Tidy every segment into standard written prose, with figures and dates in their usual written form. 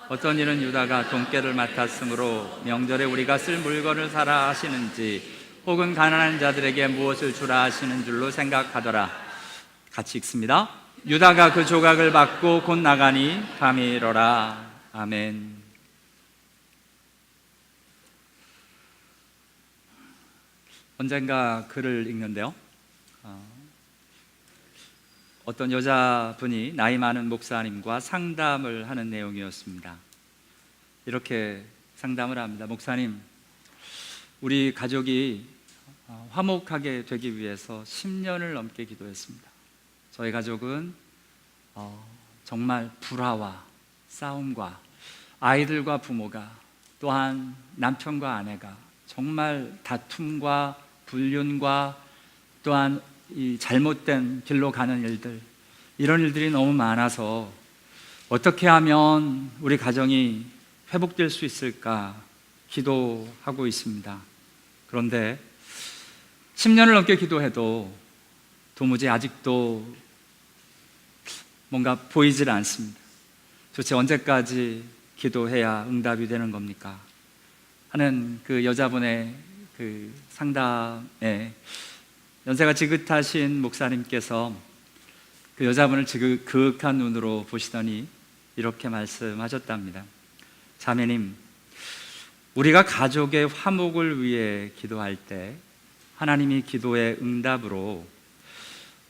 어떤 일은 유다가 돈깨를 맡았으므로 명절에 우리가 쓸 물건을 사라 하시는지 혹은 가난한 자들에게 무엇을 주라 하시는 줄로 생각하더라. 같이 읽습니다. 유다가 그 조각을 받고 곧 나가니 밤이 이르라. 아멘. 언젠가 글을 읽는데요, 어떤 여자분이 나이 많은 목사님과 상담을 하는 내용이었습니다. 이렇게 상담을 합니다. 목사님, 우리 가족이 화목하게 되기 위해서 10년을 넘게 기도했습니다. 저희 가족은 정말 불화와 싸움과 아이들과 부모가, 또한 남편과 아내가 정말 다툼과 불륜과 또한 이 잘못된 길로 가는 일들, 이런 일들이 너무 많아서 어떻게 하면 우리 가정이 회복될 수 있을까 기도하고 있습니다. 그런데 10년을 넘게 기도해도 도무지 아직도 뭔가 보이질 않습니다. 도대체 언제까지 기도해야 응답이 되는 겁니까? 하는 그 여자분의 그 상담에 연세가 지긋하신 목사님께서 그 여자분을 그윽한 눈으로 보시더니 이렇게 말씀하셨답니다. 자매님, 우리가 가족의 화목을 위해 기도할 때 하나님이 기도의 응답으로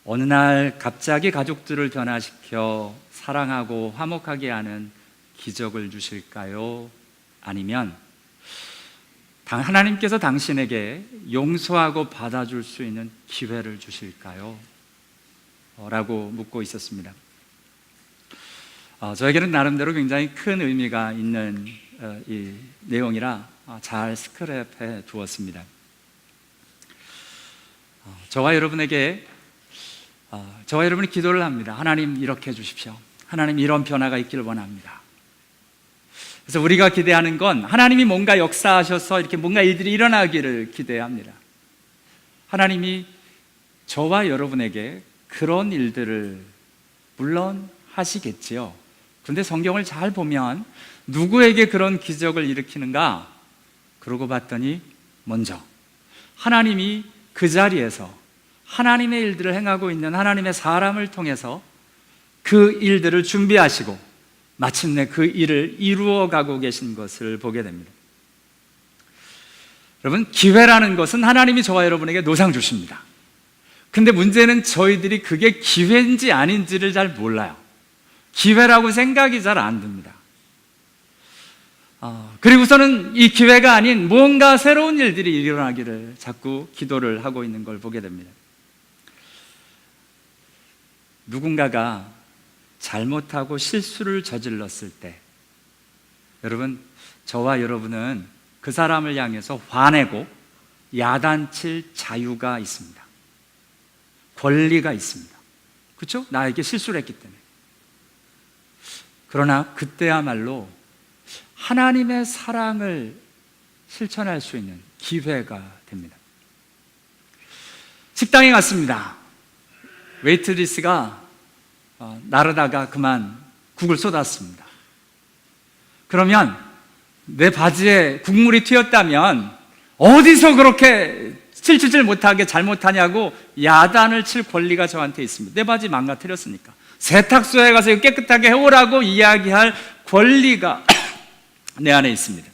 어느 날 갑자기 가족들을 변화시켜 사랑하고 화목하게 하는 기적을 주실까요? 아니면 하나님께서 당신에게 용서하고 받아줄 수 있는 기회를 주실까요? 라고 묻고 있었습니다. 저에게는 나름대로 굉장히 큰 의미가 있는 이 내용이라 잘 스크랩해 두었습니다. 저와 여러분이 기도를 합니다. 하나님 이렇게 해주십시오. 하나님 이런 변화가 있기를 원합니다. 그래서 우리가 기대하는 건 하나님이 뭔가 역사하셔서 이렇게 뭔가 일들이 일어나기를 기대합니다. 하나님이 저와 여러분에게 그런 일들을 물론 하시겠지요. 그런데 성경을 잘 보면 누구에게 그런 기적을 일으키는가? 그러고 봤더니 먼저 하나님이 그 자리에서 하나님의 일들을 행하고 있는 하나님의 사람을 통해서 그 일들을 준비하시고 마침내 그 일을 이루어가고 계신 것을 보게 됩니다. 여러분, 기회라는 것은 하나님이 저와 여러분에게 노상 주십니다. 근데 문제는 저희들이 그게 기회인지 아닌지를 잘 몰라요. 기회라고 생각이 잘 안 듭니다. 그리고서는 이 기회가 아닌 무언가 새로운 일들이 일어나기를 자꾸 기도를 하고 있는 걸 보게 됩니다. 누군가가 잘못하고 실수를 저질렀을 때 여러분, 저와 여러분은 그 사람을 향해서 화내고 야단칠 자유가 있습니다. 권리가 있습니다. 그렇죠? 나에게 실수를 했기 때문에. 그러나 그때야말로 하나님의 사랑을 실천할 수 있는 기회가 됩니다. 식당에 갔습니다. 웨이트리스가 나르다가 그만 국을 쏟았습니다. 그러면 내 바지에 국물이 튀었다면 어디서 그렇게 칠칠 못하게 잘못하냐고 야단을 칠 권리가 저한테 있습니다. 내 바지 망가뜨렸으니까 세탁소에 가서 이거 깨끗하게 해오라고 이야기할 권리가 내 안에 있습니다.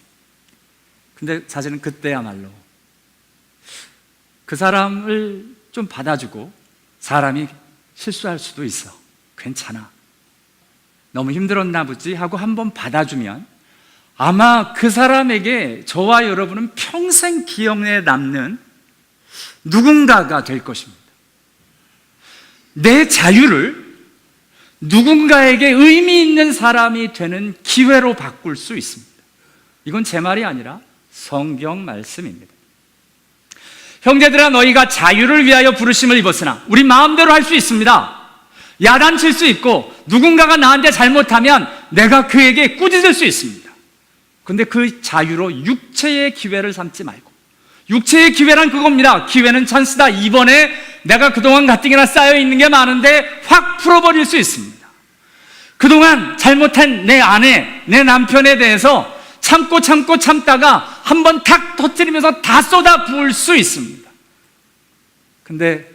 근데 사실은 그때야말로 그 사람을 좀 받아주고, 사람이 실수할 수도 있어, 괜찮아, 너무 힘들었나 보지 하고 한번 받아주면 아마 그 사람에게 저와 여러분은 평생 기억에 남는 누군가가 될 것입니다. 내 자유를 누군가에게 의미 있는 사람이 되는 기회로 바꿀 수 있습니다. 이건 제 말이 아니라 성경 말씀입니다. 형제들아, 너희가 자유를 위하여 부르심을 입었으나, 우리 마음대로 할 수 있습니다. 야단칠 수 있고, 누군가가 나한테 잘못하면 내가 그에게 꾸짖을 수 있습니다. 근데 그 자유로 육체의 기회를 삼지 말고, 육체의 기회란 그겁니다. 기회는 찬스다. 이번에 내가 그동안 가뜩이나 쌓여있는 게 많은데 확 풀어버릴 수 있습니다. 그동안 잘못한 내 아내, 내 남편에 대해서 참다가 한번 탁 터뜨리면서 다 쏟아 부을 수 있습니다. 근데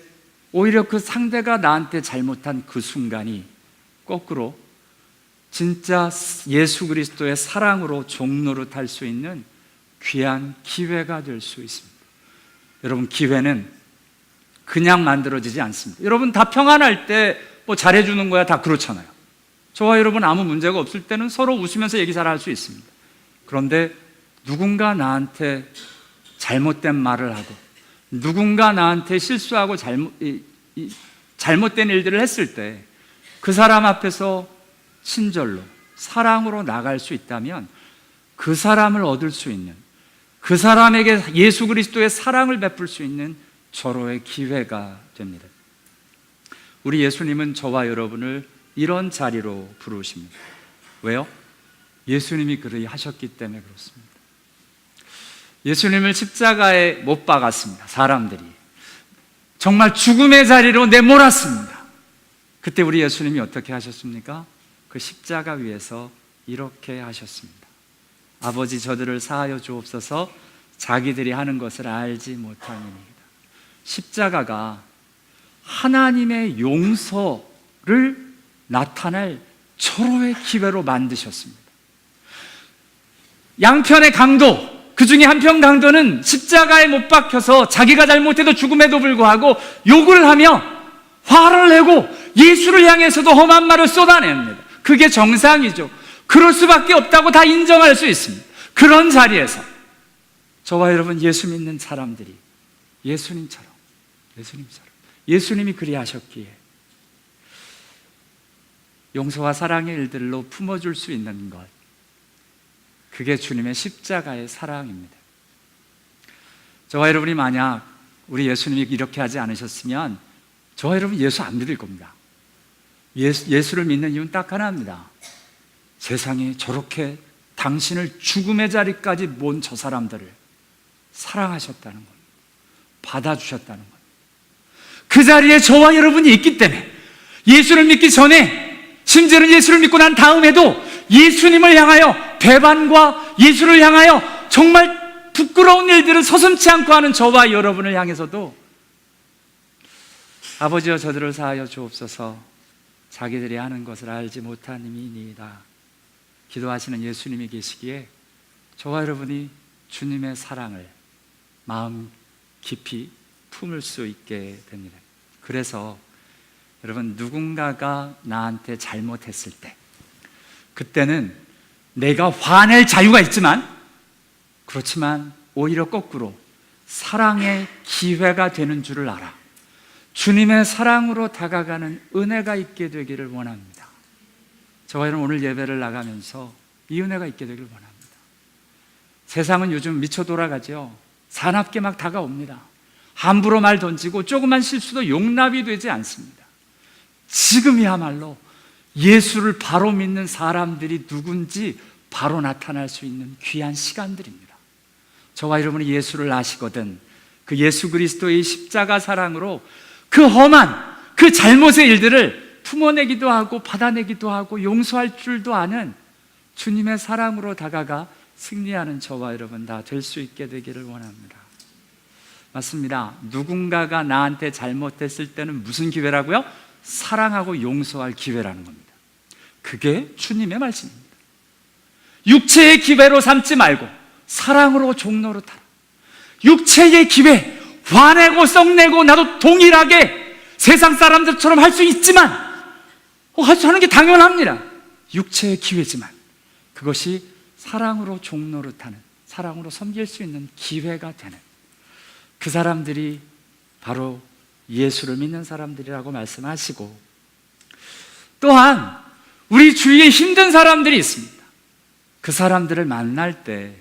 오히려 그 상대가 나한테 잘못한 그 순간이 거꾸로 진짜 예수 그리스도의 사랑으로 종노릇할 수 있는 귀한 기회가 될 수 있습니다. 여러분, 기회는 그냥 만들어지지 않습니다. 여러분, 다 평안할 때 뭐 잘해주는 거야 다 그렇잖아요. 저와 여러분 아무 문제가 없을 때는 서로 웃으면서 얘기 잘 할 수 있습니다. 그런데 누군가 나한테 잘못된 말을 하고 누군가 나한테 실수하고 잘못된 일들을 했을 때 그 사람 앞에서 친절로 사랑으로 나갈 수 있다면 그 사람을 얻을 수 있는, 그 사람에게 예수 그리스도의 사랑을 베풀 수 있는 절호의 기회가 됩니다. 우리 예수님은 저와 여러분을 이런 자리로 부르십니다. 왜요? 예수님이 그리 하셨기 때문에 그렇습니다. 예수님을 십자가에 못 박았습니다. 사람들이 정말 죽음의 자리로 내몰았습니다. 그때 우리 예수님이 어떻게 하셨습니까? 그 십자가 위에서 이렇게 하셨습니다. 아버지, 저들을 사하여 주옵소서. 자기들이 하는 것을 알지 못하니이다. 십자가가 하나님의 용서를 나타낼 절호의 기회로 만드셨습니다. 양편의 강도, 그 중에 한편 강도는 십자가에 못 박혀서 자기가 잘못해도 죽음에도 불구하고 욕을 하며 화를 내고 예수를 향해서도 험한 말을 쏟아냅니다. 그게 정상이죠. 그럴 수밖에 없다고 다 인정할 수 있습니다. 그런 자리에서 저와 여러분, 예수 믿는 사람들이 예수님처럼 예수님이 그리하셨기에 용서와 사랑의 일들로 품어줄 수 있는 것, 그게 주님의 십자가의 사랑입니다. 저와 여러분이 만약 우리 예수님이 이렇게 하지 않으셨으면 저와 여러분 예수 안 믿을 겁니다. 예수를 믿는 이유는 딱 하나입니다. 세상에 저렇게 당신을 죽음의 자리까지 모은 저 사람들을 사랑하셨다는 것, 받아주셨다는 것, 그 자리에 저와 여러분이 있기 때문에 예수를 믿기 전에, 심지어는 예수를 믿고 난 다음에도 예수님을 향하여 배반과 예수를 향하여 정말 부끄러운 일들을 서슴지 않고 하는 저와 여러분을 향해서도 아버지여, 저들을 사하여 주옵소서. 자기들이 하는 것을 알지 못하님이니이다. 기도하시는 예수님이 계시기에 저와 여러분이 주님의 사랑을 마음 깊이 품을 수 있게 됩니다. 그래서 여러분, 누군가가 나한테 잘못했을 때, 그때는 내가 화낼 자유가 있지만, 그렇지만 오히려 거꾸로 사랑의 기회가 되는 줄을 알아 주님의 사랑으로 다가가는 은혜가 있게 되기를 원합니다. 저와 여러분, 오늘 예배를 나가면서 이 은혜가 있게 되기를 원합니다. 세상은 요즘 미쳐 돌아가죠. 사납게 막 다가옵니다. 함부로 말 던지고 조그만 실수도 용납이 되지 않습니다. 지금이야말로 예수를 바로 믿는 사람들이 누군지 바로 나타날 수 있는 귀한 시간들입니다. 저와 여러분이 예수를 아시거든 그 예수 그리스도의 십자가 사랑으로 그 험한 그 잘못의 일들을 품어내기도 하고 받아내기도 하고 용서할 줄도 아는 주님의 사랑으로 다가가 승리하는 저와 여러분 다 될 수 있게 되기를 원합니다. 맞습니다. 누군가가 나한테 잘못했을 때는 무슨 기회라고요? 사랑하고 용서할 기회라는 겁니다. 그게 주님의 말씀입니다. 육체의 기회로 삼지 말고 사랑으로 종로로 타라. 육체의 기회, 화내고 썩내고 나도 동일하게 세상 사람들처럼 할 수 있지만 하는 게 당연합니다. 육체의 기회지만 그것이 사랑으로 종로로 타는, 사랑으로 섬길 수 있는 기회가 되는 그 사람들이 바로 예수를 믿는 사람들이라고 말씀하시고, 또한 우리 주위에 힘든 사람들이 있습니다. 그 사람들을 만날 때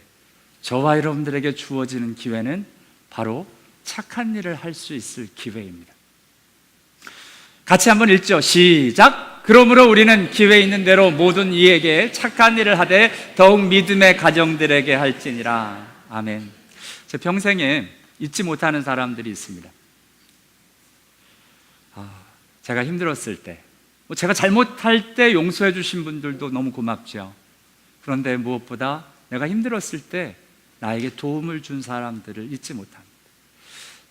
저와 여러분들에게 주어지는 기회는 바로 착한 일을 할 수 있을 기회입니다. 같이 한번 읽죠. 시작. 그러므로 우리는 기회 있는 대로 모든 이에게 착한 일을 하되 더욱 믿음의 가정들에게 할지니라. 아멘. 제 평생에 잊지 못하는 사람들이 있습니다. 제가 힘들었을 때, 제가 잘못할 때 용서해 주신 분들도 너무 고맙죠. 그런데 무엇보다 내가 힘들었을 때 나에게 도움을 준 사람들을 잊지 못합니다.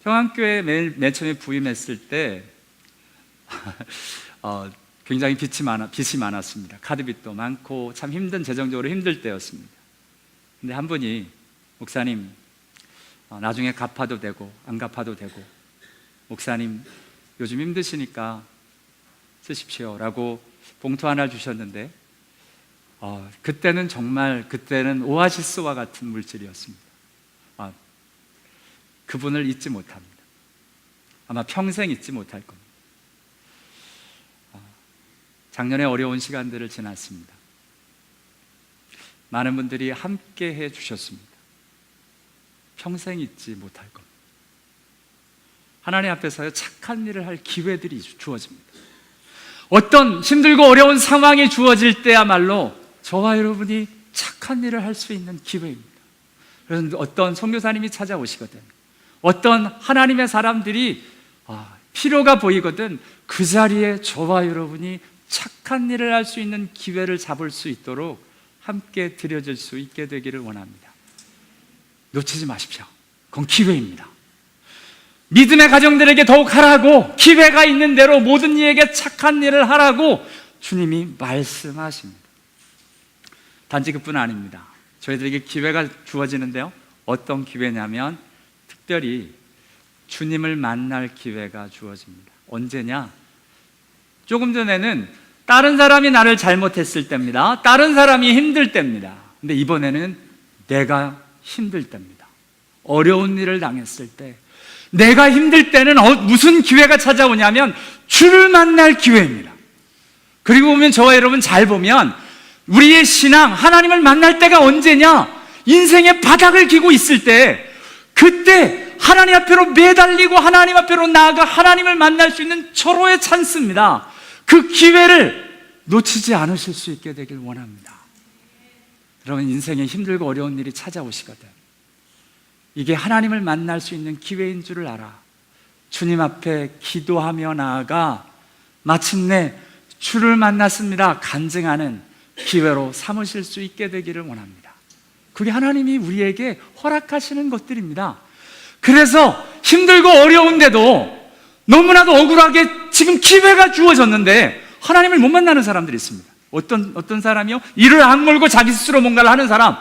평안교회 맨 처음에 부임했을 때 굉장히 빚이 많았습니다. 카드빚도 많고 참 재정적으로 힘들 때였습니다. 근데 한 분이, 목사님, 나중에 갚아도 되고 안 갚아도 되고, 목사님 요즘 힘드시니까 쓰십시오 라고 봉투 하나 주셨는데, 그때는 오아시스와 같은 물질이었습니다. 그분을 잊지 못합니다. 아마 평생 잊지 못할 겁니다. 작년에 어려운 시간들을 지났습니다. 많은 분들이 함께 해 주셨습니다. 평생 잊지 못할 겁니다. 하나님 앞에서요, 착한 일을 할 기회들이 주어집니다. 어떤 힘들고 어려운 상황이 주어질 때야말로 저와 여러분이 착한 일을 할 수 있는 기회입니다. 그래서 어떤 선교사님이 찾아오시거든, 어떤 하나님의 사람들이 필요가 보이거든, 그 자리에 저와 여러분이 착한 일을 할 수 있는 기회를 잡을 수 있도록 함께 드려질 수 있게 되기를 원합니다. 놓치지 마십시오. 그건 기회입니다. 믿음의 가정들에게 더욱 하라고, 기회가 있는 대로 모든 이에게 착한 일을 하라고 주님이 말씀하십니다. 단지 그뿐 아닙니다. 저희들에게 기회가 주어지는데요, 어떤 기회냐면 특별히 주님을 만날 기회가 주어집니다. 언제냐? 조금 전에는 다른 사람이 나를 잘못했을 때입니다. 다른 사람이 힘들 때입니다. 근데 이번에는 내가 힘들 때입니다. 어려운 일을 당했을 때, 내가 힘들 때는 무슨 기회가 찾아오냐면 주를 만날 기회입니다. 그리고 보면, 저와 여러분 잘 보면 우리의 신앙, 하나님을 만날 때가 언제냐? 인생의 바닥을 기고 있을 때, 그때 하나님 앞으로 매달리고 하나님 앞으로 나아가 하나님을 만날 수 있는 절호의 찬스입니다. 그 기회를 놓치지 않으실 수 있게 되길 원합니다. 여러분, 인생에 힘들고 어려운 일이 찾아오시거든, 이게 하나님을 만날 수 있는 기회인 줄을 알아. 주님 앞에 기도하며 나아가 마침내 주를 만났습니다 간증하는 기회로 삼으실 수 있게 되기를 원합니다. 그게 하나님이 우리에게 허락하시는 것들입니다. 그래서 힘들고 어려운데도 너무나도 억울하게 지금 기회가 주어졌는데 하나님을 못 만나는 사람들이 있습니다. 어떤 사람이요? 이를 악물고 자기 스스로 뭔가를 하는 사람,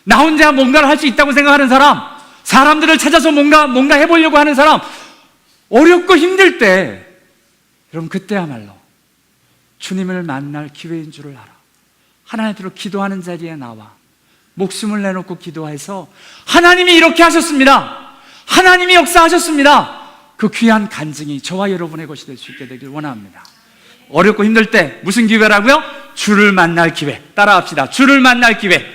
나 혼자 뭔가를 할 수 있다고 생각하는 사람, 사람들을 찾아서 뭔가 해보려고 하는 사람, 어렵고 힘들 때, 여러분 그때야말로 주님을 만날 기회인 줄을 알아. 하나님 앞으로 기도하는 자리에 나와 목숨을 내놓고 기도해서 하나님이 이렇게 하셨습니다, 하나님이 역사하셨습니다, 그 귀한 간증이 저와 여러분의 것이 될 수 있게 되길 원합니다. 어렵고 힘들 때 무슨 기회라고요? 주를 만날 기회. 따라합시다. 주를 만날 기회.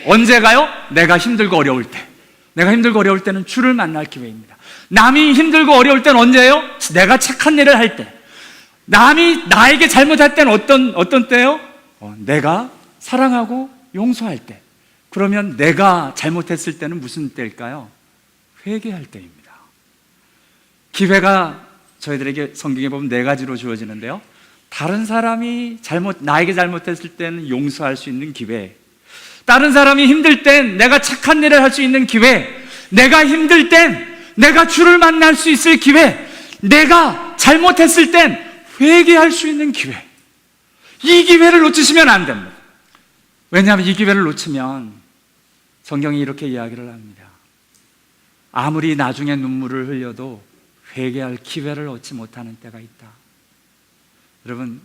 언제가요? 내가 힘들고 어려울 때. 내가 힘들고 어려울 때는 주를 만날 기회입니다. 남이 힘들고 어려울 때는 언제예요? 내가 착한 일을 할 때. 남이 나에게 잘못할 때는 어떤 때요? 내가 사랑하고 용서할 때. 그러면 내가 잘못했을 때는 무슨 때일까요? 회개할 때입니다. 기회가 저희들에게 성경에 보면 4가지로 주어지는데요, 다른 사람이 나에게 잘못했을 때는 용서할 수 있는 기회, 다른 사람이 힘들 땐 내가 착한 일을 할 수 있는 기회, 내가 힘들 땐 내가 주를 만날 수 있을 기회, 내가 잘못했을 땐 회개할 수 있는 기회. 이 기회를 놓치시면 안 됩니다. 왜냐하면 이 기회를 놓치면 성경이 이렇게 이야기를 합니다. 아무리 나중에 눈물을 흘려도 회개할 기회를 얻지 못하는 때가 있다. 여러분,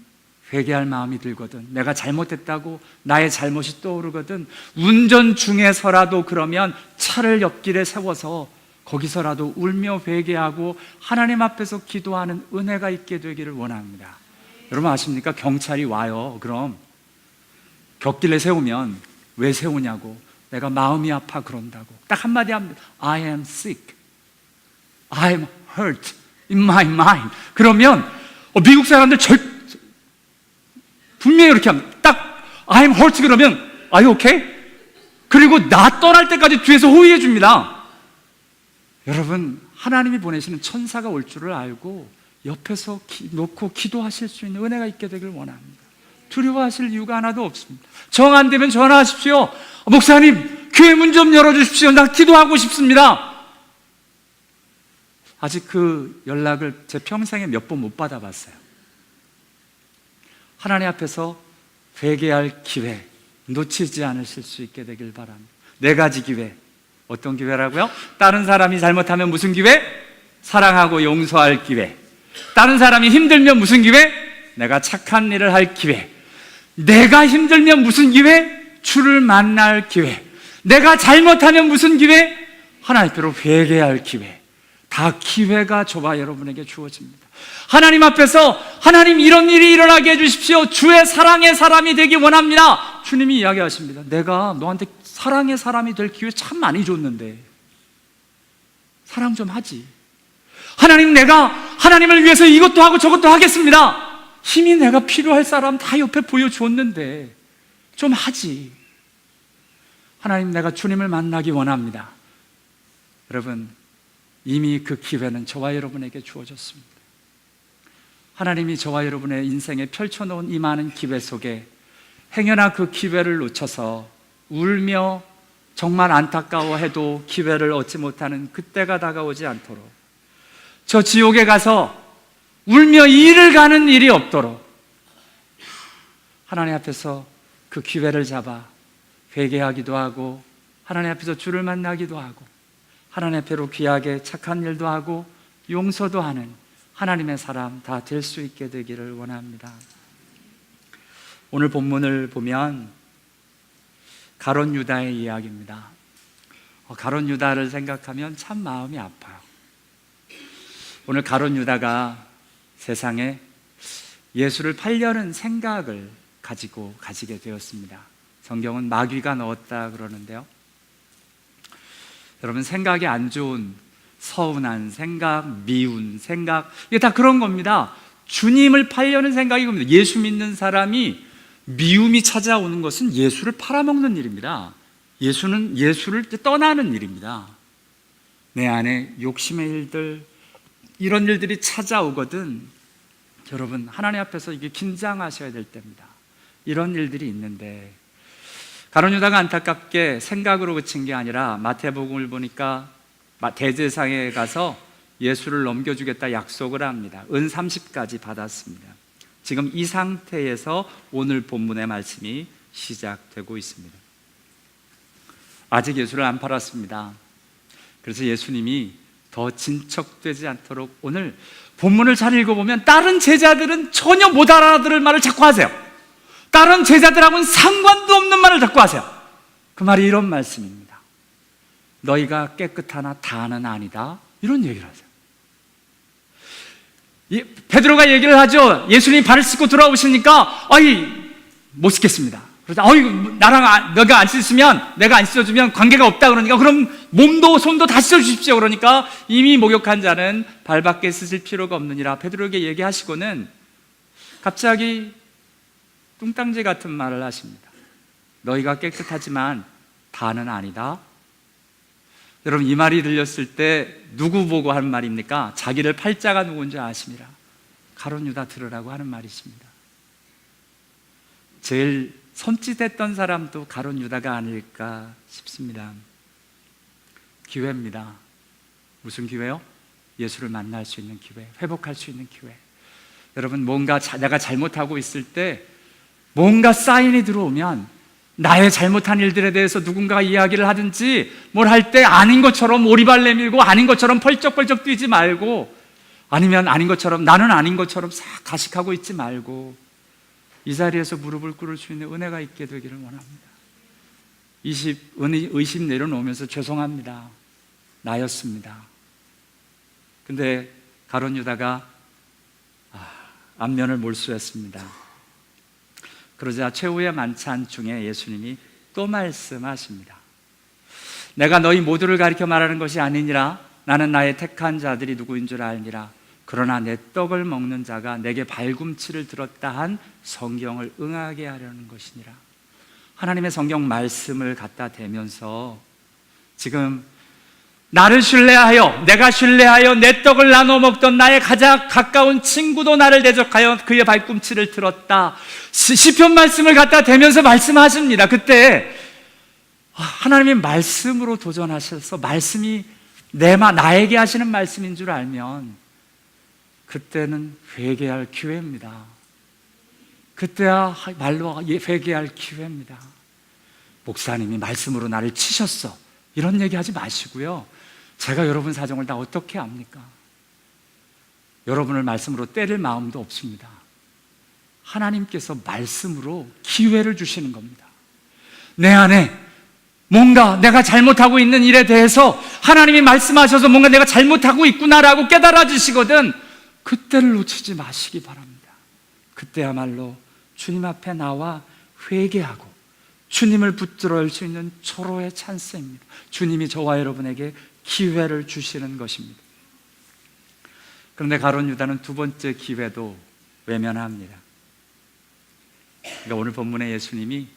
회개할 마음이 들거든, 내가 잘못했다고 나의 잘못이 떠오르거든, 운전 중에서라도 그러면 차를 옆길에 세워서 거기서라도 울며 회개하고 하나님 앞에서 기도하는 은혜가 있게 되기를 원합니다. 여러분 아십니까? 경찰이 와요. 그럼 곁길에 세우면 왜 세우냐고, 내가 마음이 아파 그런다고 딱 한마디 합니다. I am sick, I am hurt in my mind. 그러면 미국 사람들 분명히 이렇게 합니다. 딱 I am hurt 그러면 Are you okay? 그리고 나 떠날 때까지 뒤에서 호의해 줍니다. 여러분, 하나님이 보내시는 천사가 올 줄을 알고 옆에서 놓고 기도하실 수 있는 은혜가 있게 되길 원합니다. 두려워하실 이유가 하나도 없습니다. 정 안 되면 전화하십시오. 목사님, 교회 문 좀 열어주십시오. 나 기도하고 싶습니다. 아직 그 연락을 제 평생에 몇 번 못 받아봤어요. 하나님 앞에서 회개할 기회 놓치지 않으실 수 있게 되길 바랍니다. 4가지 기회. 어떤 기회라고요? 다른 사람이 잘못하면 무슨 기회? 사랑하고 용서할 기회. 다른 사람이 힘들면 무슨 기회? 내가 착한 일을 할 기회. 내가 힘들면 무슨 기회? 주를 만날 기회. 내가 잘못하면 무슨 기회? 하나님께로 회개할 기회. 다 기회가 저와 여러분에게 주어집니다. 하나님 앞에서 하나님 이런 일이 일어나게 해주십시오. 주의 사랑의 사람이 되기 원합니다. 주님이 이야기하십니다. 내가 너한테 사랑의 사람이 될 기회 참 많이 줬는데 사랑 좀 하지. 하나님, 내가 하나님을 위해서 이것도 하고 저것도 하겠습니다. 힘이 내가 필요할 사람 다 옆에 보여줬는데 좀 하지. 하나님, 내가 주님을 만나기 원합니다. 여러분, 이미 그 기회는 저와 여러분에게 주어졌습니다. 하나님이 저와 여러분의 인생에 펼쳐놓은 이 많은 기회 속에 행여나 그 기회를 놓쳐서 울며 정말 안타까워해도 기회를 얻지 못하는 그때가 다가오지 않도록, 저 지옥에 가서 울며 이를 가는 일이 없도록 하나님 앞에서 그 기회를 잡아 회개하기도 하고 하나님 앞에서 주를 만나기도 하고 하나님 앞에로 귀하게 착한 일도 하고 용서도 하는 하나님의 사람 다 될 수 있게 되기를 원합니다. 오늘 본문을 보면 가룟 유다의 이야기입니다. 가룟 유다를 생각하면 참 마음이 아파요. 오늘 가룟 유다가 세상에 예수를 팔려는 생각을 가지게 되었습니다. 성경은 마귀가 넣었다 그러는데요. 여러분, 생각이 안 좋은 서운한 생각, 미운 생각, 이게 다 그런 겁니다. 주님을 팔려는 생각이 겁니다. 예수 믿는 사람이 미움이 찾아오는 것은 예수를 팔아먹는 일입니다. 예수는 예수를 떠나는 일입니다. 내 안에 욕심의 일들, 이런 일들이 찾아오거든 여러분, 하나님 앞에서 이게 긴장하셔야 될 때입니다. 이런 일들이 있는데 가룟 유다가 안타깝게 생각으로 그친 게 아니라 마태복음을 보니까 대제사장에 가서 예수를 넘겨주겠다 약속을 합니다. 은 30까지 받았습니다. 지금 이 상태에서 오늘 본문의 말씀이 시작되고 있습니다. 아직 예수를 안 팔았습니다. 그래서 예수님이 더 진척되지 않도록 오늘 본문을 잘 읽어보면 다른 제자들은 전혀 못 알아들을 말을 자꾸 하세요. 다른 제자들하고는 상관도 없는 말을 자꾸 하세요. 그 말이 이런 말씀입니다. 너희가 깨끗하나 다는 아니다, 이런 얘기를 하세요. 베드로가 얘기를 하죠. 예수님이 발을 씻고 돌아오시니까 못 씻겠습니다. 그래서 나랑 너가 안 씻으면, 내가 안 씻어주면 관계가 없다 그러니까 그럼 몸도 손도 다 씻어주십시오. 그러니까 이미 목욕한 자는 발밖에 씻을 필요가 없느니라 베드로에게 얘기하시고는 갑자기 뚱땅지 같은 말을 하십니다. 너희가 깨끗하지만 다는 아니다. 여러분, 이 말이 들렸을 때 누구 보고 하는 말입니까? 자기를 팔자가 누군지 아십니다. 가룟 유다 들으라고 하는 말이십니다. 제일 섬찟했던 사람도 가룟 유다가 아닐까 싶습니다. 기회입니다. 무슨 기회요? 예수를 만날 수 있는 기회, 회복할 수 있는 기회. 여러분, 뭔가 내가 잘못하고 있을 때 뭔가 사인이 들어오면 나의 잘못한 일들에 대해서 누군가가 이야기를 하든지 뭘 할 때 아닌 것처럼 오리발 내밀고 아닌 것처럼 펄쩍펄쩍 뛰지 말고, 아니면 아닌 것처럼, 나는 아닌 것처럼 싹 가식하고 있지 말고 이 자리에서 무릎을 꿇을 수 있는 은혜가 있게 되기를 원합니다. 의심 내려놓으면서 죄송합니다, 나였습니다. 근데 가룟 유다가 안면을 몰수했습니다. 그러자 최후의 만찬 중에 예수님이 또 말씀하십니다. 내가 너희 모두를 가리켜 말하는 것이 아니니라. 나는 나의 택한 자들이 누구인 줄 알니라. 그러나 내 떡을 먹는 자가 내게 발꿈치를 들었다 한 성경을 응하게 하려는 것이니라. 하나님의 성경 말씀을 갖다 대면서 지금 나를 신뢰하여, 내가 신뢰하여 내 떡을 나눠 먹던 나의 가장 가까운 친구도 나를 대적하여 그의 발꿈치를 틀었다. 시편 말씀을 갖다 대면서 말씀하십니다. 그때 하나님이 말씀으로 도전하셔서 말씀이 나에게 하시는 말씀인 줄 알면 그때는 회개할 기회입니다. 그때야 말로 회개할 기회입니다. 목사님이 말씀으로 나를 치셨어, 이런 얘기하지 마시고요. 제가 여러분 사정을 다 어떻게 압니까? 여러분을 말씀으로 때릴 마음도 없습니다. 하나님께서 말씀으로 기회를 주시는 겁니다. 내 안에 뭔가 내가 잘못하고 있는 일에 대해서 하나님이 말씀하셔서 뭔가 내가 잘못하고 있구나라고 깨달아 주시거든, 그때를 놓치지 마시기 바랍니다. 그때야말로 주님 앞에 나와 회개하고 주님을 붙들어올 수 있는 초로의 찬스입니다. 주님이 저와 여러분에게 기회를 주시는 것입니다. 그런데 가룟 유다는 두 번째 기회도 외면합니다. 그러니까 오늘 본문의 예수님이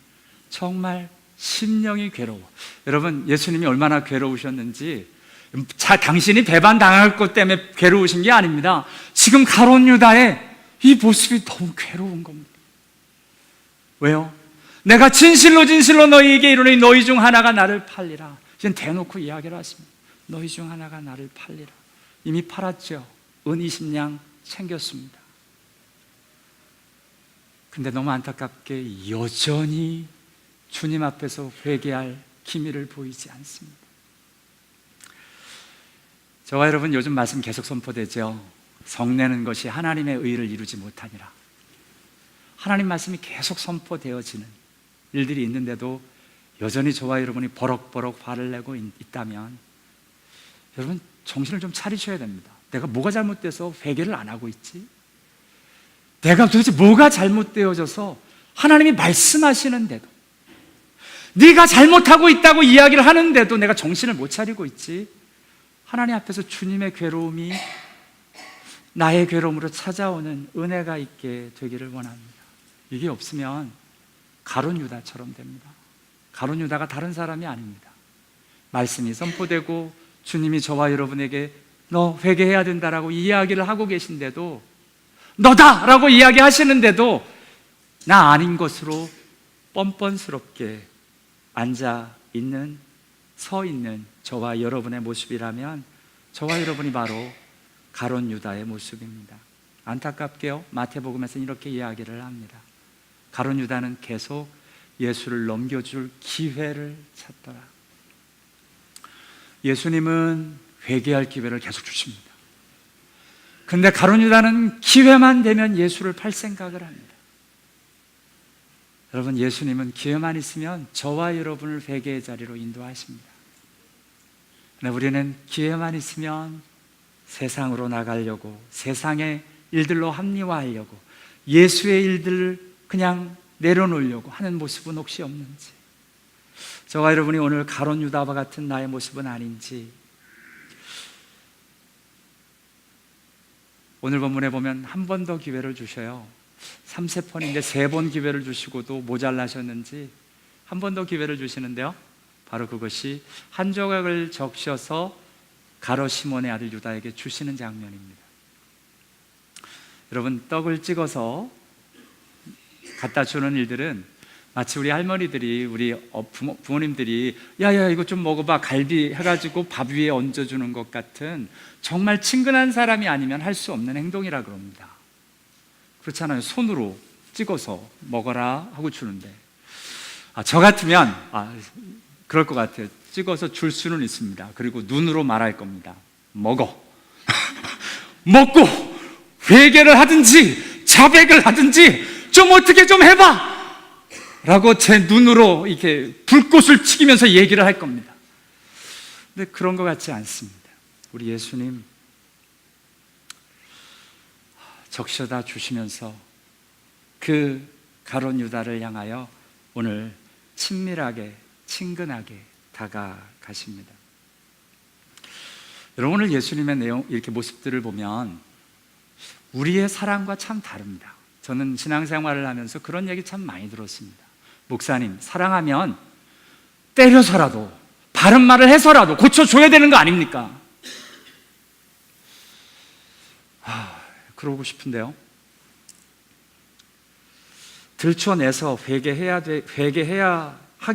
정말 심령이 괴로워. 여러분, 예수님이 얼마나 괴로우셨는지, 당신이 배반당할 것 때문에 괴로우신 게 아닙니다. 지금 가룟 유다의 이 모습이 너무 괴로운 겁니다. 왜요? 내가 진실로 너희에게 이르노니 너희 중 하나가 나를 팔리라. 이제 대놓고 이야기를 하십니다. 너희 중 하나가 나를 팔리라. 이미 팔았죠. 은 20냥 챙겼습니다. 근데 너무 안타깝게 여전히 주님 앞에서 회개할 기미를 보이지 않습니다. 저와 여러분, 요즘 말씀 계속 선포되죠. 성내는 것이 하나님의 의를 이루지 못하니라. 하나님 말씀이 계속 선포되어지는 일들이 있는데도 여전히 저와 여러분이 버럭버럭 화를 내고 있다면 여러분, 정신을 좀 차리셔야 됩니다. 내가 뭐가 잘못돼서 회개를 안 하고 있지? 내가 도대체 뭐가 잘못되어져서 하나님이 말씀하시는데도, 네가 잘못하고 있다고 이야기를 하는데도 내가 정신을 못 차리고 있지? 하나님 앞에서 주님의 괴로움이 나의 괴로움으로 찾아오는 은혜가 있게 되기를 원합니다. 이게 없으면 가룟 유다처럼 됩니다. 가룟 유다가 다른 사람이 아닙니다. 말씀이 선포되고 주님이 저와 여러분에게 너 회개해야 된다라고 이야기를 하고 계신데도, 너다라고 이야기하시는데도 나 아닌 것으로 뻔뻔스럽게 앉아 있는, 서 있는 저와 여러분의 모습이라면 저와 여러분이 바로 가룟 유다의 모습입니다. 안타깝게요, 마태복음에서는 이렇게 이야기를 합니다. 가룟 유다는 계속 예수를 넘겨줄 기회를 찾더라. 예수님은 회개할 기회를 계속 주십니다. 근데 가룟 유다는 기회만 되면 예수를 팔 생각을 합니다. 여러분, 예수님은 기회만 있으면 저와 여러분을 회개의 자리로 인도하십니다. 근데 우리는 기회만 있으면 세상으로 나가려고, 세상의 일들로 합리화하려고, 예수의 일들을 그냥 내려놓으려고 하는 모습은 혹시 없는지, 저와 여러분이 오늘 가룟 유다와 같은 나의 모습은 아닌지, 오늘 본문에 보면 한 번 더 기회를 주셔요. 3세번인데 3번 기회를 주시고도 모자라셨는지 한 번 더 기회를 주시는데요, 바로 그것이 한 조각을 적셔서 가룟 시몬의 아들 유다에게 주시는 장면입니다. 여러분, 떡을 찍어서 갖다 주는 일들은 마치 우리 할머니들이, 우리 부모님들이 야야 이거 좀 먹어봐 갈비 해가지고 밥 위에 얹어주는 것 같은 정말 친근한 사람이 아니면 할 수 없는 행동이라 그럽니다. 그렇잖아요. 손으로 찍어서 먹어라 하고 주는데, 저 같으면 그럴 것 같아요. 찍어서 줄 수는 있습니다. 그리고 눈으로 말할 겁니다. 먹어. 먹고 회개를 하든지 자백을 하든지 좀 어떻게 좀 해봐 라고 제 눈으로 이렇게 불꽃을 튀기면서 얘기를 할 겁니다. 근데 그런 것 같지 않습니다. 우리 예수님 적셔다 주시면서 그 가룟 유다를 향하여 오늘 친밀하게, 친근하게 다가가십니다. 여러분, 오늘 예수님의 내용, 이렇게 모습들을 보면 우리의 사랑과 참 다릅니다. 저는 신앙생활을 하면서 그런 얘기 참 많이 들었습니다. 목사님, 사랑하면 때려서라도 바른 말을 해서라도 고쳐줘야 되는 거 아닙니까? 그러고 싶은데요. 들춰내서 하게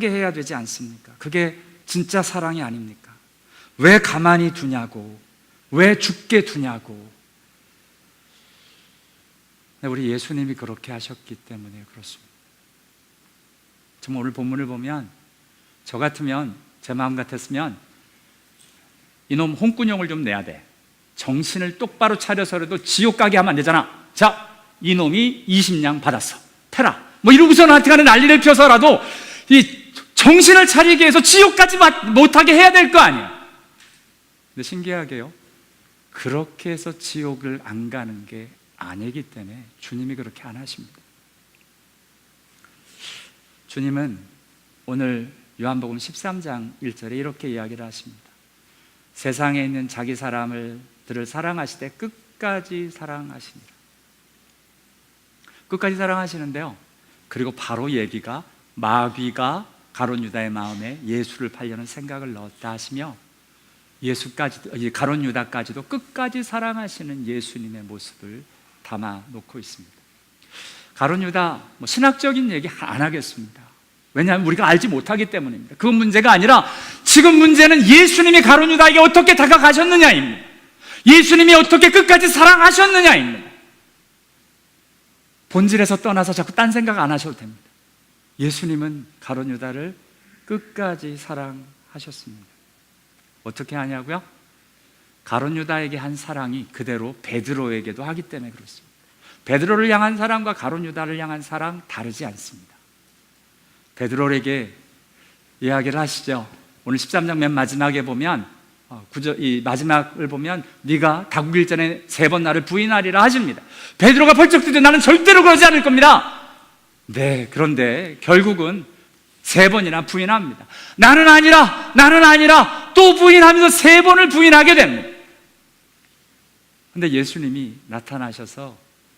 해야 되지 않습니까? 그게 진짜 사랑이 아닙니까? 왜 가만히 두냐고, 왜 죽게 두냐고. 우리 예수님이 그렇게 하셨기 때문에 그렇습니다. 정말 오늘 본문을 보면 저 같으면, 제 마음 같았으면 이놈 홍군형을 좀 내야 돼. 정신을 똑바로 차려서라도 지옥 가게 하면 안 되잖아. 자, 이놈이 20냥 받았어, 패라, 뭐 이러고서 나한테 가는 난리를 펴서라도 이 정신을 차리게 해서 지옥까지 못하게 해야 될 거 아니야. 근데 신기하게요, 그렇게 해서 지옥을 안 가는 게 아니기 때문에 주님이 그렇게 안 하십니다. 주님은 오늘 요한복음 13장 1절에 이렇게 이야기를 하십니다. 세상에 있는 자기 사람들을 사랑하시되 끝까지 사랑하시니라. 끝까지 사랑하시는데요, 그리고 바로 얘기가 마귀가 가룟 유다의 마음에 예수를 팔려는 생각을 넣었다 하시며, 가룟 유다까지도 끝까지 사랑하시는 예수님의 모습을 담아 놓고 있습니다. 가룟 유다, 신학적인 얘기 안 하겠습니다. 왜냐하면 우리가 알지 못하기 때문입니다. 그건 문제가 아니라 지금 문제는 예수님이 가룟 유다에게 어떻게 다가가셨느냐입니다. 예수님이 어떻게 끝까지 사랑하셨느냐입니다. 본질에서 떠나서 자꾸 딴 생각 안 하셔도 됩니다. 예수님은 가룟 유다를 끝까지 사랑하셨습니다. 어떻게 하냐고요? 가룟 유다에게 한 사랑이 그대로 베드로에게도 하기 때문에 그렇습니다. 베드로를 향한 사랑과 가룟 유다를 향한 사랑 다르지 않습니다. 베드로에게 이야기를 하시죠. 오늘 13장 맨 마지막에 보면, 이 마지막을 보면 네가 다구길 전에 3번 나를 부인하리라 하십니다. 베드로가 벌쩍 뛰되 나는 절대로 그러지 않을 겁니다. 네, 그런데 결국은 3번이나 부인합니다. 나는 아니라 또 부인하면서 3번을 부인하게 됩니다. 근데 예수님이 나타나셔서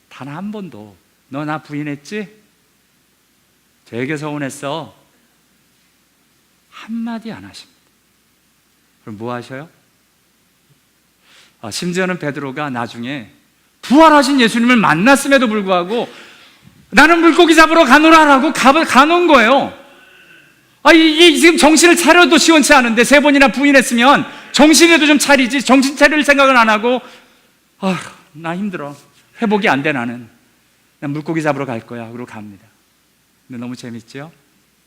단 한 번도 너 나 부인했지? 되게 서운했어, 한마디 안 하십니다. 그럼 뭐 하셔요? 심지어는 베드로가 나중에 부활하신 예수님을 만났음에도 불구하고 나는 물고기 잡으러 가노라라고 가놓은 거예요. 이게 지금 정신을 차려도 시원치 않은데 3번이나 부인했으면 정신에도 좀 차리지, 정신 차릴 생각은 안 하고 나 힘들어, 회복이 안 돼, 나는 물고기 잡으러 갈 거야, 그러고 갑니다. 근데 너무 재밌죠?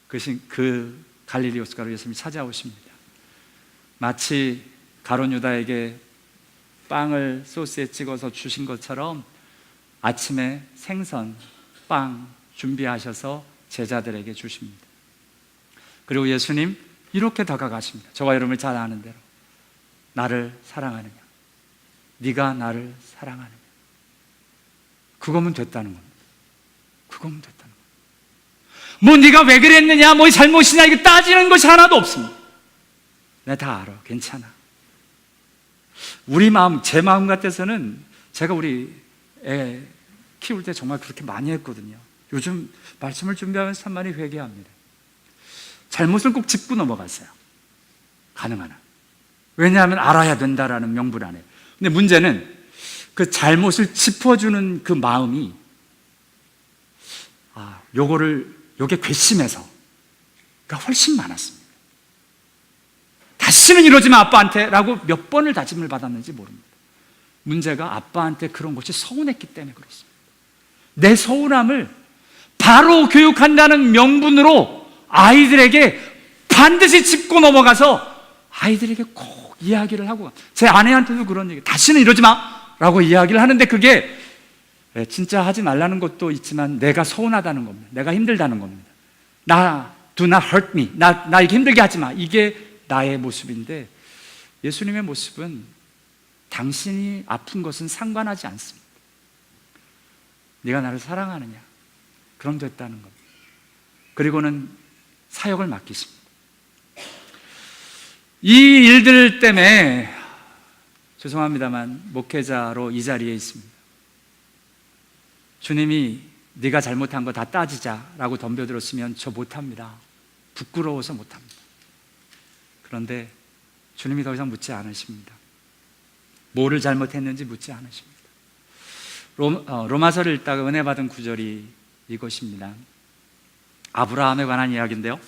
그 갈릴리 호숫가로 예수님이 찾아오십니다. 마치 가룟 유다에게 빵을 소스에 찍어서 주신 것처럼 아침에 생선, 빵 준비하셔서 제자들에게 주십니다. 그리고 예수님 이렇게 다가가십니다. 저와 여러분이 잘 아는 대로 나를 사랑하느냐, 네가 나를 사랑하느냐, 그거면 됐다는 겁니다. 그거면 됐다는 겁니다. 뭐 네가 왜 그랬느냐, 뭐 잘못이냐, 이거 따지는 것이 하나도 없습니다. 내가 다 알아, 괜찮아. 우리 마음, 제 마음 같아서는 제가 우리 애 키울 때 정말 그렇게 많이 했거든요. 요즘 말씀을 준비하면서 참 많이 회개합니다. 잘못을 꼭 짚고 넘어갔어요, 가능한 한. 왜냐하면 알아야 된다라는 명분 안에. 근데 문제는 그 잘못을 짚어주는 그 마음이 요게 괘씸해서 그러니까 훨씬 많았습니다. 다시는 이러지 마 아빠한테 라고 몇 번을 다짐을 받았는지 모릅니다. 문제가 아빠한테 그런 것이 서운했기 때문에 그렇습니다. 내 서운함을 바로 교육한다는 명분으로 아이들에게 반드시 짚고 넘어가서 아이들에게 꼭 이야기를 하고, 제 아내한테도 그런 얘기, 다시는 이러지 마 라고 이야기를 하는데 그게 진짜 하지 말라는 것도 있지만 내가 서운하다는 겁니다. 내가 힘들다는 겁니다. do not hurt me, 나 이렇게 힘들게 하지 마, 이게 나의 모습인데, 예수님의 모습은 당신이 아픈 것은 상관하지 않습니다. 네가 나를 사랑하느냐, 그럼 됐다는 겁니다. 그리고는 사역을 맡기십니다. 이 일들 때문에 죄송합니다만 목회자로 이 자리에 있습니다. 주님이 네가 잘못한 거 다 따지자라고 덤벼들었으면 저 못합니다. 부끄러워서 못합니다. 그런데 주님이 더 이상 묻지 않으십니다. 뭐를 잘못했는지 묻지 않으십니다. 로마서를 읽다가 은혜 받은 구절이 이것입니다. 아브라함에 관한 이야기인데요.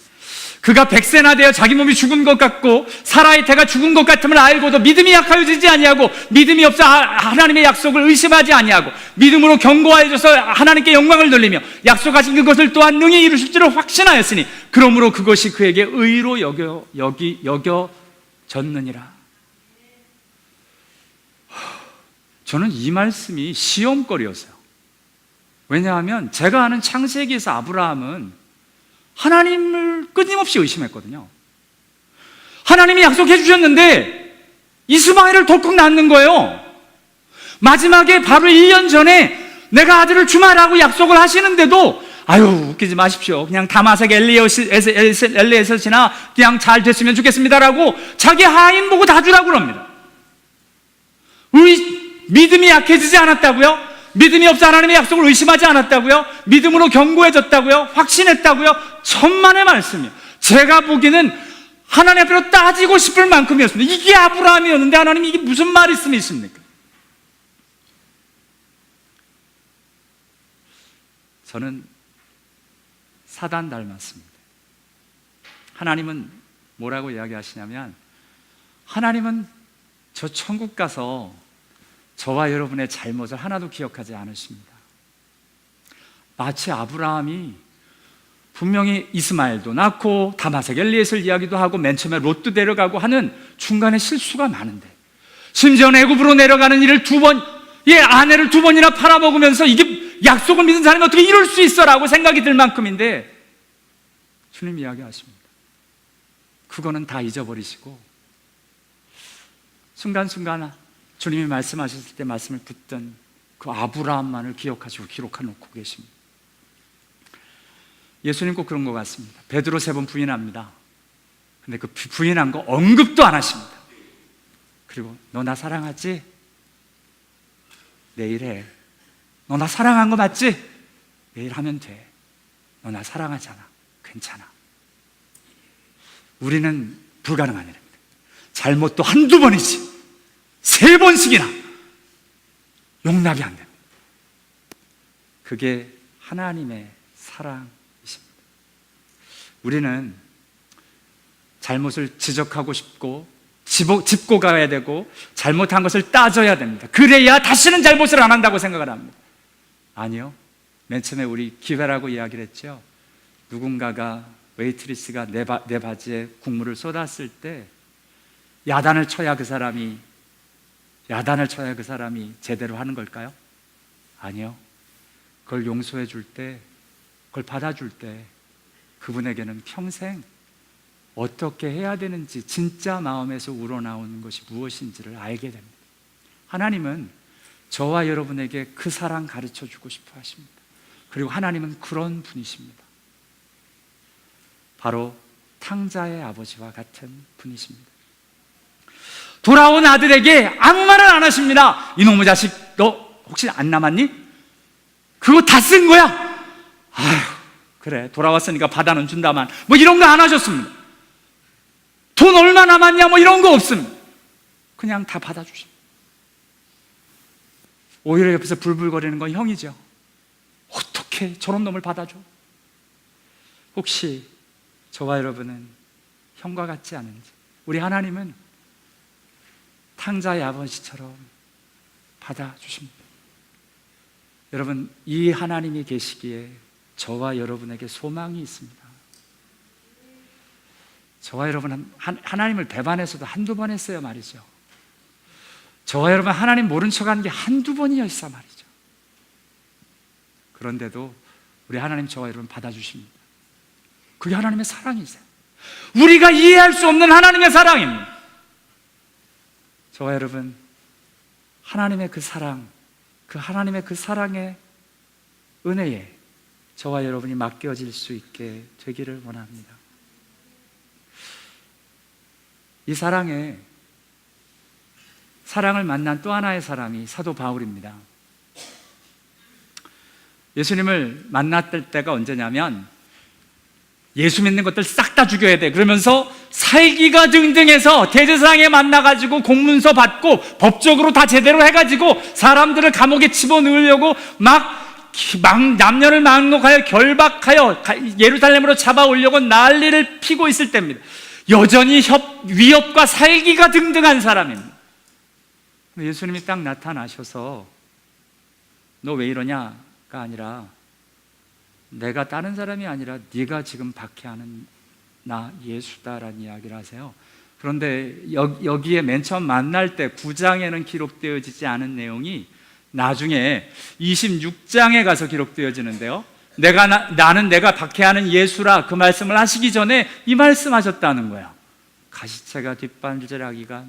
그가 100세나 되어 자기 몸이 죽은 것 같고 사라의 태가 죽은 것 같음을 알고도 믿음이 약하여지지 아니하고 믿음이 없어 하나님의 약속을 의심하지 아니하고 믿음으로 견고하여져서 하나님께 영광을 돌리며 약속하신 그것을 또한 능히 이루실 줄을 확신하였으니 그러므로 그것이 그에게 의로 여겨졌느니라. 저는 이 말씀이 시험거리였어요. 왜냐하면 제가 아는 창세기에서 아브라함은 하나님을 끊임없이 의심했거든요. 하나님이 약속해 주셨는데 이스마엘을 덜컥 낳는 거예요. 마지막에 바로 1년 전에 내가 아들을 주마라고 약속을 하시는데도 아유 웃기지 마십시오. 그냥 다마색 엘리에셋이나 그냥 잘 됐으면 좋겠습니다라고 자기 하인 보고 다 주라고 그럽니다. 믿음이 약해지지 않았다고요? 믿음이 없어 하나님의 약속을 의심하지 않았다고요? 믿음으로 견고해졌다고요? 확신했다고요? 천만의 말씀이요. 제가 보기에는 하나님 앞으로 따지고 싶을 만큼이었습니다. 이게 아브라함이었는데 하나님이 이게 무슨 말씀이 있습니까? 저는 사단 닮았습니다. 하나님은 뭐라고 이야기하시냐면 하나님은 저 천국 가서 저와 여러분의 잘못을 하나도 기억하지 않으십니다. 마치 아브라함이 분명히 이스마엘도 낳고 다마색 엘리에셀 이야기도 하고 맨 처음에 롯도 데려가고 하는 중간에 실수가 많은데 심지어 애굽으로 내려가는 일을 아내를 2번이나 팔아먹으면서 이게 약속을 믿은 사람이 어떻게 이럴 수 있어라고 생각이 들 만큼인데 주님 이야기하십니다. 그거는 다 잊어버리시고 순간순간 주님이 말씀하셨을 때 말씀을 붙든 그 아브라함만을 기억하시고 기록해놓고 계십니다. 예수님 꼭 그런 것 같습니다. 베드로 3번 부인합니다. 근데 그 부인한 거 언급도 안 하십니다. 그리고 너 나 사랑하지? 내일 해. 너 나 사랑한 거 맞지? 내일 하면 돼. 너 나 사랑하잖아. 괜찮아. 우리는 불가능한 일입니다. 잘못도 한두 번이지 3번씩이나 용납이 안 됩니다. 그게 하나님의 사랑이십니다. 우리는 잘못을 지적하고 싶고 짚고 가야 되고 잘못한 것을 따져야 됩니다. 그래야 다시는 잘못을 안 한다고 생각을 합니다. 아니요. 맨 처음에 우리 기회라고 이야기를 했죠. 누군가가 웨이트리스가 내 바지에 국물을 쏟았을 때 야단을 쳐야 그 사람이 제대로 하는 걸까요? 아니요. 그걸 용서해 줄 때, 그걸 받아줄 때 그분에게는 평생 어떻게 해야 되는지 진짜 마음에서 우러나오는 것이 무엇인지를 알게 됩니다. 하나님은 저와 여러분에게 그 사랑 가르쳐 주고 싶어 하십니다. 그리고 하나님은 그런 분이십니다. 바로 탕자의 아버지와 같은 분이십니다. 돌아온 아들에게 아무 말을 안 하십니다. 이놈의 자식 너 혹시 안 남았니? 그거 다 쓴 거야. 아휴 그래 돌아왔으니까 받아는 준다만 뭐 이런 거 안 하셨습니다. 돈 얼마 남았냐 뭐 이런 거 없습니다. 그냥 다 받아주십니다. 오히려 옆에서 불불거리는 건 형이죠. 어떻게 저런 놈을 받아줘? 혹시 저와 여러분은 형과 같지 않은지? 우리 하나님은 탕자의 아버지처럼 받아주십니다. 여러분 이 하나님이 계시기에 저와 여러분에게 소망이 있습니다. 저와 여러분은 하나님을 배반해서도 한두 번 했어요 말이죠. 저와 여러분 하나님 모른 척하는 게 한두 번이었어 말이죠. 그런데도 우리 하나님 저와 여러분 받아주십니다. 그게 하나님의 사랑이세요. 우리가 이해할 수 없는 하나님의 사랑입니다. 저와 여러분 하나님의 그 사랑, 그 하나님의 그 사랑의 은혜에 저와 여러분이 맡겨질 수 있게 되기를 원합니다. 이 사랑을 만난 또 하나의 사람이 사도 바울입니다. 예수님을 만났을 때가 언제냐면 예수 믿는 것들 싹 다 죽여야 돼 그러면서 살기가 등등해서 대제사장에 만나가지고 공문서 받고 법적으로 다 제대로 해가지고 사람들을 감옥에 집어넣으려고 막 남녀를 막론하여 결박하여 예루살렘으로 잡아오려고 난리를 피고 있을 때입니다. 여전히 위협과 살기가 등등한 사람입니다. 예수님이 딱 나타나셔서 너 왜 이러냐가 아니라 내가 다른 사람이 아니라 네가 지금 박해하는 나 예수다라는 이야기를 하세요. 그런데 여기에 맨 처음 만날 때 9장에는 기록되어지지 않은 내용이 나중에 26장에 가서 기록되어지는데요. 나는 내가 박해하는 예수라 그 말씀을 하시기 전에 이 말씀하셨다는 거예요. 가시채가 뒷발질하기가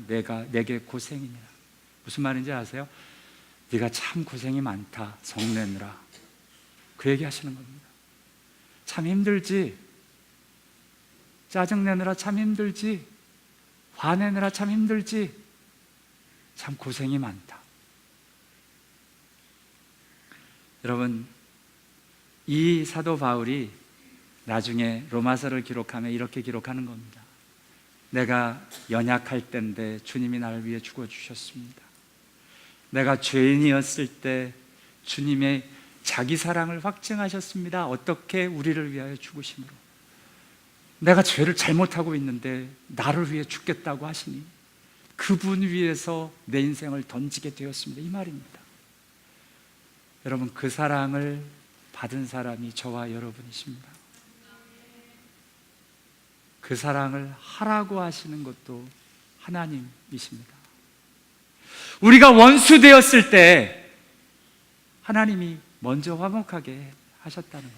내게 고생이니라. 무슨 말인지 아세요? 네가 참 고생이 많다 성내느라, 그 얘기 하시는 겁니다. 참 힘들지, 짜증내느라 참 힘들지, 화내느라 참 힘들지, 참 고생이 많다. 여러분, 이 사도 바울이 나중에 로마서를 기록하며 이렇게 기록하는 겁니다. 내가 연약할 때인데 주님이 나를 위해 죽어주셨습니다. 내가 죄인이었을 때 주님의 자기 사랑을 확증하셨습니다. 어떻게? 우리를 위하여 죽으심으로. 내가 죄를 잘못하고 있는데 나를 위해 죽겠다고 하시니 그분 위해서 내 인생을 던지게 되었습니다. 이 말입니다. 여러분, 그 사랑을 받은 사람이 저와 여러분이십니다. 그 사랑을 하라고 하시는 것도 하나님이십니다. 우리가 원수 되었을 때 하나님이 먼저 화목하게 하셨다는 것.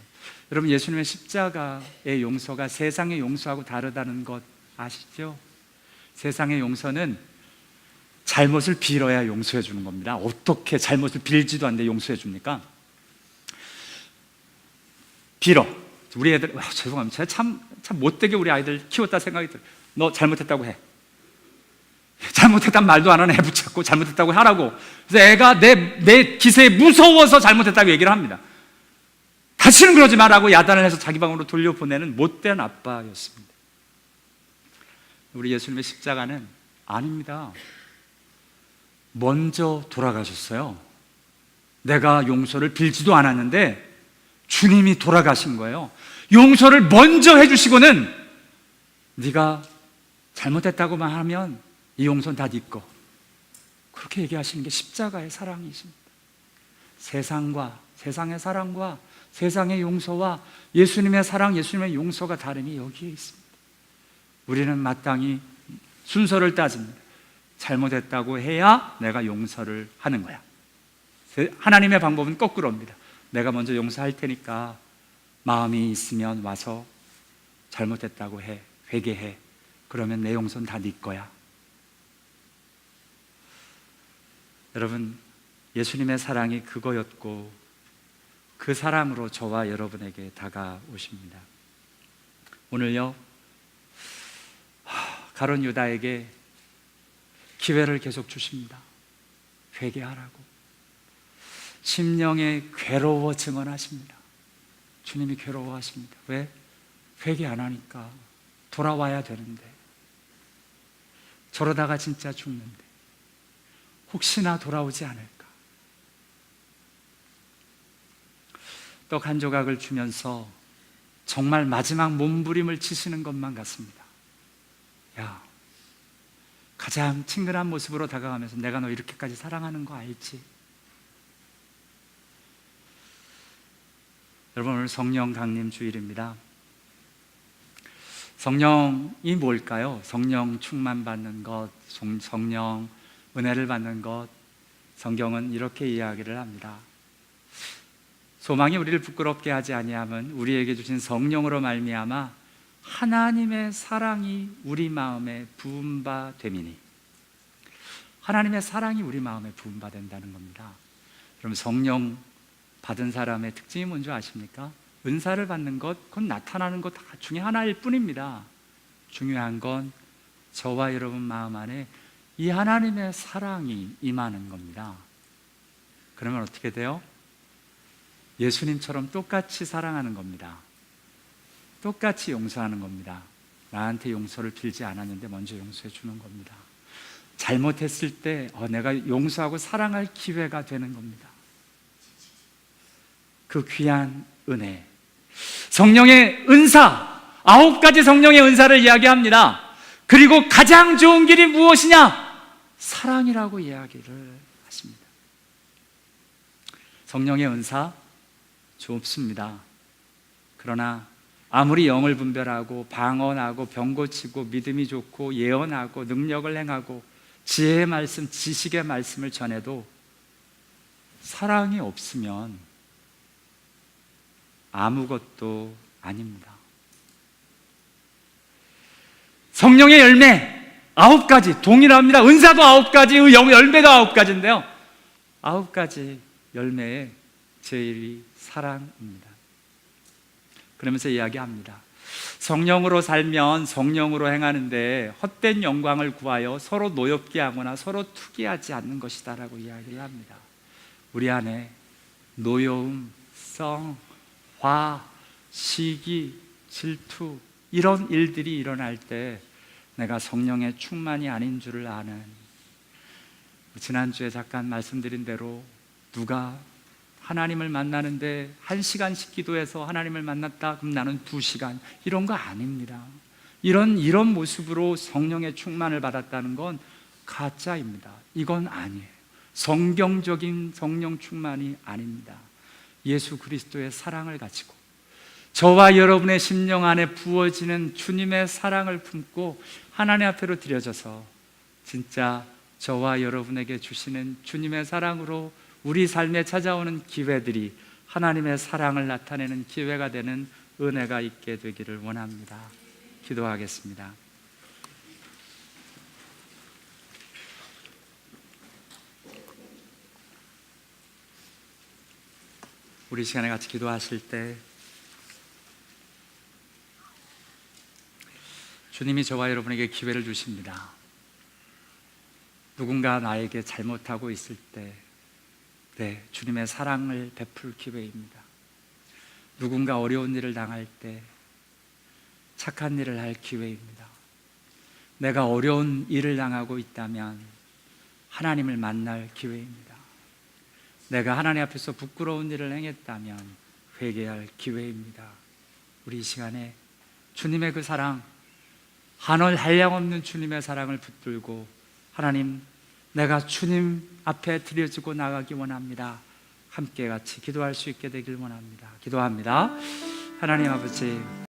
여러분, 예수님의 십자가의 용서가 세상의 용서하고 다르다는 것 아시죠? 세상의 용서는 잘못을 빌어야 용서해 주는 겁니다. 어떻게 잘못을 빌지도 않는데 용서해 줍니까? 빌어. 우리 애들, 죄송합니다. 제가 참 못되게 우리 아이들 키웠다 생각이 들어요. 너 잘못했다고 해. 잘못했단 말도 안 하는 애 붙잡고 잘못했다고 하라고. 그래서 애가 내 기세에 무서워서 잘못했다고 얘기를 합니다. 다시는 그러지 말라고 야단을 해서 자기 방으로 돌려보내는 못된 아빠였습니다. 우리 예수님의 십자가는 아닙니다. 먼저 돌아가셨어요. 내가 용서를 빌지도 않았는데 주님이 돌아가신 거예요. 용서를 먼저 해주시고는 네가 잘못했다고만 하면 이 용서는 다 네 거. 그렇게 얘기하시는 게 십자가의 사랑이십니다. 세상의 사랑과 세상의 용서와 예수님의 사랑, 예수님의 용서가 다름이 여기에 있습니다. 우리는 마땅히 순서를 따집니다. 잘못했다고 해야 내가 용서를 하는 거야. 하나님의 방법은 거꾸로입니다. 내가 먼저 용서할 테니까 마음이 있으면 와서 잘못했다고 해, 회개해. 그러면 내 용서는 다 네 거야. 여러분, 예수님의 사랑이 그거였고 그 사랑으로 저와 여러분에게 다가오십니다. 오늘요, 가룟 유다에게 기회를 계속 주십니다. 회개하라고. 심령에 괴로워 증언하십니다. 주님이 괴로워하십니다. 왜? 회개 안 하니까. 돌아와야 되는데, 저러다가 진짜 죽는데 혹시나 돌아오지 않을까. 떡 한 조각을 주면서 정말 마지막 몸부림을 치시는 것만 같습니다. 야, 가장 친근한 모습으로 다가가면서 내가 너 이렇게까지 사랑하는 거 알지? 여러분, 오늘 성령 강림 주일입니다. 성령이 뭘까요? 성령 충만 받는 것, 성령 은혜를 받는 것. 성경은 이렇게 이야기를 합니다. 소망이 우리를 부끄럽게 하지 아니함은 우리에게 주신 성령으로 말미암아 하나님의 사랑이 우리 마음에 부은 바 됨이니. 하나님의 사랑이 우리 마음에 부은 바 된다는 겁니다. 그럼 성령 받은 사람의 특징이 뭔지 아십니까? 은사를 받는 것, 그건 나타나는 것 중에 하나일 뿐입니다. 중요한 건 저와 여러분 마음 안에 이 하나님의 사랑이 임하는 겁니다. 그러면 어떻게 돼요? 예수님처럼 똑같이 사랑하는 겁니다. 똑같이 용서하는 겁니다. 나한테 용서를 빌지 않았는데 먼저 용서해 주는 겁니다. 잘못했을 때 내가 용서하고 사랑할 기회가 되는 겁니다. 그 귀한 은혜, 성령의 은사, 9가지 성령의 은사를 이야기합니다. 그리고 가장 좋은 길이 무엇이냐? 사랑이라고 이야기를 하십니다. 성령의 은사 좁습니다. 그러나 아무리 영을 분별하고 방언하고 병 고치고 믿음이 좋고 예언하고 능력을 행하고 지혜의 말씀, 지식의 말씀을 전해도 사랑이 없으면 아무것도 아닙니다. 성령의 열매 9가지 동일합니다. 은사도 9가지, 열매가 9가지인데요 9가지 열매의 제일이 사랑입니다. 그러면서 이야기합니다. 성령으로 살면 성령으로 행하는데 헛된 영광을 구하여 서로 노엽게 하거나 서로 투기하지 않는 것이다 라고 이야기를 합니다. 우리 안에 노여움, 성, 화, 시기, 질투 이런 일들이 일어날 때 내가 성령의 충만이 아닌 줄을 아는, 지난주에 잠깐 말씀드린 대로 누가 하나님을 만나는데 1시간씩 기도해서 하나님을 만났다 그럼 나는 2시간, 이런 거 아닙니다. 이런 모습으로 성령의 충만을 받았다는 건 가짜입니다. 이건 아니에요. 성경적인 성령 충만이 아닙니다. 예수 그리스도의 사랑을 가지고 저와 여러분의 심령 안에 부어지는 주님의 사랑을 품고 하나님 앞으로 드려져서 진짜 저와 여러분에게 주시는 주님의 사랑으로 우리 삶에 찾아오는 기회들이 하나님의 사랑을 나타내는 기회가 되는 은혜가 있게 되기를 원합니다. 기도하겠습니다. 우리 시간에 같이 기도하실 때 주님이 저와 여러분에게 기회를 주십니다. 누군가 나에게 잘못하고 있을 때 주님의 사랑을 베풀 기회입니다. 누군가 어려운 일을 당할 때 착한 일을 할 기회입니다. 내가 어려운 일을 당하고 있다면 하나님을 만날 기회입니다. 내가 하나님 앞에서 부끄러운 일을 행했다면 회개할 기회입니다. 우리 이 시간에 주님의 그 사랑, 한량없는 주님의 사랑을 붙들고 하나님, 내가 주님 앞에 드려지고 나가기 원합니다. 함께 같이 기도할 수 있게 되길 원합니다. 기도합니다. 하나님 아버지,